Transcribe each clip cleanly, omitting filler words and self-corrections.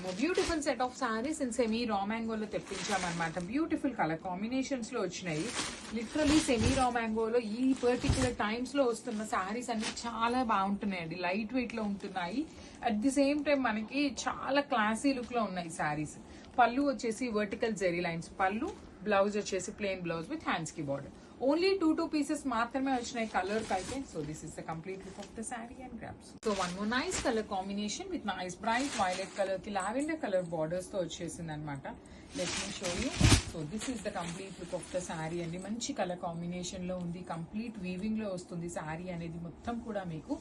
More beautiful set of saris in semi raw మ్యాంగోలో తెప్పించామన్నమాట. Beautiful colour combinations లో వచ్చినాయి. లిటరలీ సెమీ రా మ్యాంగోలో ఈ పర్టికులర్ టైమ్స్ లో వస్తున్న సారీస్ అన్ని చాలా బాగుంటున్నాయండి. లైట్ వెయిట్ లో ఉంటున్నాయి. అట్ ది సేమ్ టైం మనకి చాలా క్లాసీ లుక్ లో ఉన్నాయి సారీస్. పళ్ళు వచ్చేసి వర్టికల్ జెరీ లైన్స్ పళ్ళు, బ్లౌజ్ వచ్చేసి ప్లెయిన్ బ్లౌజ్ విత్ హ్యాండ్స్ కి బార్డర్. ఓన్లీ టూ పీసెస్ మాత్రమే వచ్చినాయి కలర్ అయితే. So this is the complete look of the sari and grasp. So one more nice colour combination with nice bright violet colour కి lavender colour borders తో వచ్చేసింది అనమాట. Let me show you. So this is the complete look of the sari అండి. మంచి colour combination లో ఉంది. Complete weaving లో వస్తుంది. శారీ అనేది మొత్తం కూడా మీకు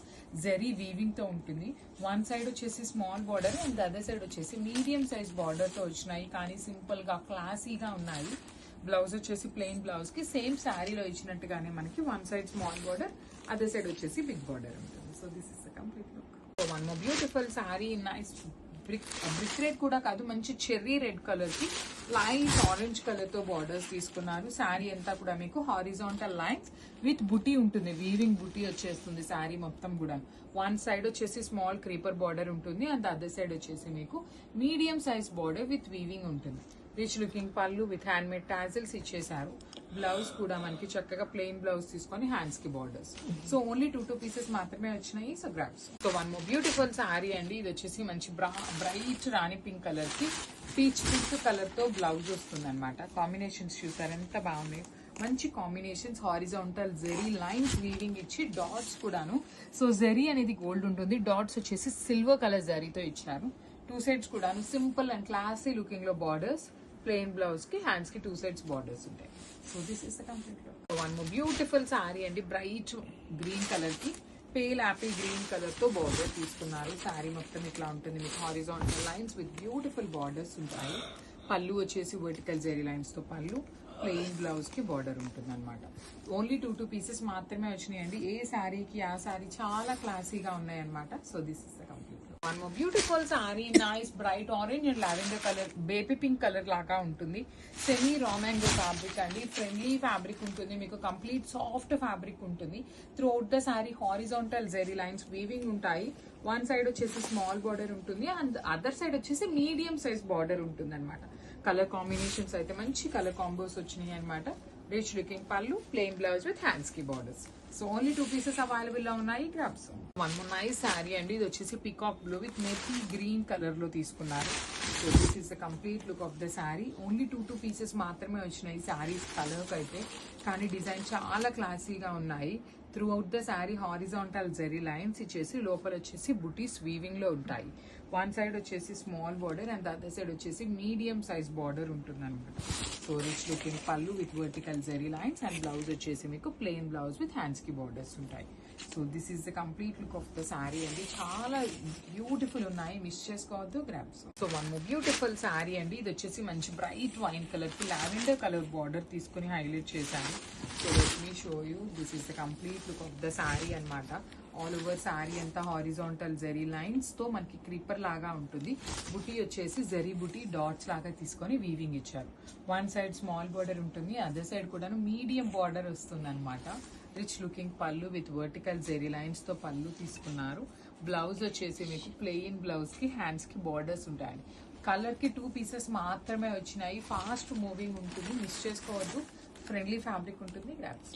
జెరీ వీవింగ్ తో ఉంటుంది. వన్ సైడ్ వచ్చేసి small border and other side వచ్చేసి మీడియం సైజ్ బార్డర్ తో వచ్చినాయి. కానీ సింపుల్ గా క్లాసీగా ఉన్నాయి. బ్లౌజ్ వచ్చేసి ప్లెయిన్ బ్లౌజ్ కి సేమ్ శారీలో ఇచ్చినట్టుగానే మనకి one side small border, other side వచ్చేసి బిగ్ బార్డర్ ఉంటుంది. So this is the complete look. So one more beautiful sari nice brick red కూడా కాదు, మంచి చెర్రీ రెడ్ కలర్ కి లైట్ ఆరెంజ్ కలర్ తో బార్డర్స్ తీసుకున్నారు. శారీ అంతా కూడా మీకు హారిజాంటల్ లైన్స్ విత్ బుటీ ఉంటుంది. వీవింగ్ బుటీ వచ్చేస్తుంది శారీ మొత్తం కూడా. వన్ సైడ్ వచ్చేసి స్మాల్ క్రీపర్ బార్డర్ ఉంటుంది అండ్ అదర్ సైడ్ వచ్చేసి మీకు medium size border with weaving ఉంటుంది. Rich looking pallu with hand made tassels ఇచ్చేసారు. బ్లౌజ్ కూడా మనకి చక్కగా ప్లెయిన్ బ్లౌజ్ తీసుకొని హ్యాండ్స్ కి borders. So only two pieces మాత్రమే వచ్చినాయి. So grasp. So one more beautiful sari అండి. ఇది వచ్చేసి మంచి బ్రైట్ రాణి పింక్ కలర్ కి పీచ్ పింక్ కలర్ తో బ్లౌజ్ వస్తుంది అనమాట. కాంబినేషన్స్ చూసారు ఎంత బాగున్నాయి. మంచి combinations, horizontal zari lines weaving ఇచ్చి డాట్స్ కూడాను. సో జెరీ అనేది గోల్డ్ ఉంటుంది, డాట్స్ వచ్చేసి సిల్వర్ కలర్ జరీతో ఇచ్చారు. టూ సైడ్స్ కూడాను సింపుల్ అండ్ క్లాసీ లుకింగ్ లో బార్డర్స్. ప్లెయిన్ బ్లౌజ్ కి హ్యాండ్స్ కి టూ సైడ్స్ బార్డర్స్ ఉంటాయి. So this is the complete look. One more beautiful sari అండి. బ్రైట్ గ్రీన్ కలర్ కి పేల్ యాపిల్ గ్రీన్ కలర్ తో బార్డర్ తీసుకున్నారు. శారీ మొత్తం ఇట్లా ఉంటుంది. మీకు horizontal lines with beautiful borders ఉంటాయి. పళ్ళు వచ్చేసి వర్టికల్ జెరీ లైన్స్ తో పళ్ళు, ప్లెయిన్ బ్లౌజ్ కి బార్డర్ ఉంటుంది అనమాట. ఓన్లీ టూ పీసెస్ మాత్రమే వచ్చినాయండి. ఏ శారీకి ఆ శారీ చాలా క్లాసీగా ఉన్నాయి అనమాట. So this is the complete. One more beautiful sari nice bright orange and lavender colour, baby pink colour లాగా ఉంటుంది. సెమీ రా మ్యాంగో ఫ్యాబ్రిక్ అండి. ఫ్రెండ్లీ ఫ్యాబ్రిక్ ఉంటుంది. మీకు కంప్లీట్ సాఫ్ట్ ఫ్యాబ్రిక్ ఉంటుంది. Throughout the sari horizontal zari lines weaving ఉంటాయి. One side వచ్చేసి small border ఉంటుంది and other side వచ్చేసి మీడియం సైజ్ బార్డర్ ఉంటుంది అనమాట. కలర్ కాంబినేషన్స్ అయితే మంచి కలర్ కాంబోస్ వచ్చినాయి అనమాట. Rich looking pallu, plain blouse with hands కి borders. So only two pieces available లో ఉన్నాయి. గ్రాప్స్. వన్ మోర్ నైస్ శారీ అండి. ఇది వచ్చేసి peacock blue with methi green colour లో తీసుకున్నారు. So this is the complete look of the sari. Only two pieces మాత్రమే వచ్చినాయి శారీస్ కలర్స్ అయితే. కానీ డిజైన్ చాలా క్లాసీగా ఉన్నాయి. Throughout the sari horizontal zari lines ఇచ్చేసి లోపల వచ్చేసి బుటీస్ వీవింగ్ లో ఉంటాయి. వన్ సైడ్ వచ్చేసి small border and other side వచ్చేసి మీడియం సైజ్ బార్డర్ ఉంటుంది అనమాట. So rich looking pallu with vertical zari lines and blouse వచ్చేసి మీకు ప్లెయిన్ బ్లౌజ్ విత్ హ్యాండ్స్ కి బార్డర్స్ ఉంటాయి. So this is the complete look of the sari అండి. చాలా బ్యూటిఫుల్ ఉన్నాయి, మిస్ చేసుకోవద్దు. గ్రాప్స్. So one more beautiful sari అండి. ఇది వచ్చేసి మంచి బ్రైట్ వైన్ కలర్ కి లావెండర్ కలర్ బార్డర్ తీసుకుని హైలైట్ చేశాను. So let me show you. This is the complete look of the sari అనమాట. ఆల్ ఓవర్ శారీ అంతా హారిజాంటల్ జెరీ లైన్స్ తో మనకి క్రీపర్ లాగా ఉంటుంది. బుటీ వచ్చేసి జెరీ బుటీ డాట్స్ లాగా తీసుకొని వీవింగ్ ఇచ్చారు. వన్ సైడ్ స్మాల్ బార్డర్ ఉంటుంది, అదర్ సైడ్ కూడా మీడియం బార్డర్ వస్తుంది అనమాట. Rich looking pallu with vertical zari lines తో పళ్ళు తీసుకున్నారు. బ్లౌజ్ వచ్చేసి మీకు ప్లెయిన్ బ్లౌజ్ కి హ్యాండ్స్ కి బార్డర్స్ ఉంటాయి. కలర్ కి టూ పీసెస్ మాత్రమే వచ్చినాయి. ఫాస్ట్ మూవింగ్ ఉంటుంది, మిస్ చేసుకోవద్దు. ఫ్రెండ్లీ ఫ్యాబ్రిక్ ఉంటుంది. గ్రాప్స్.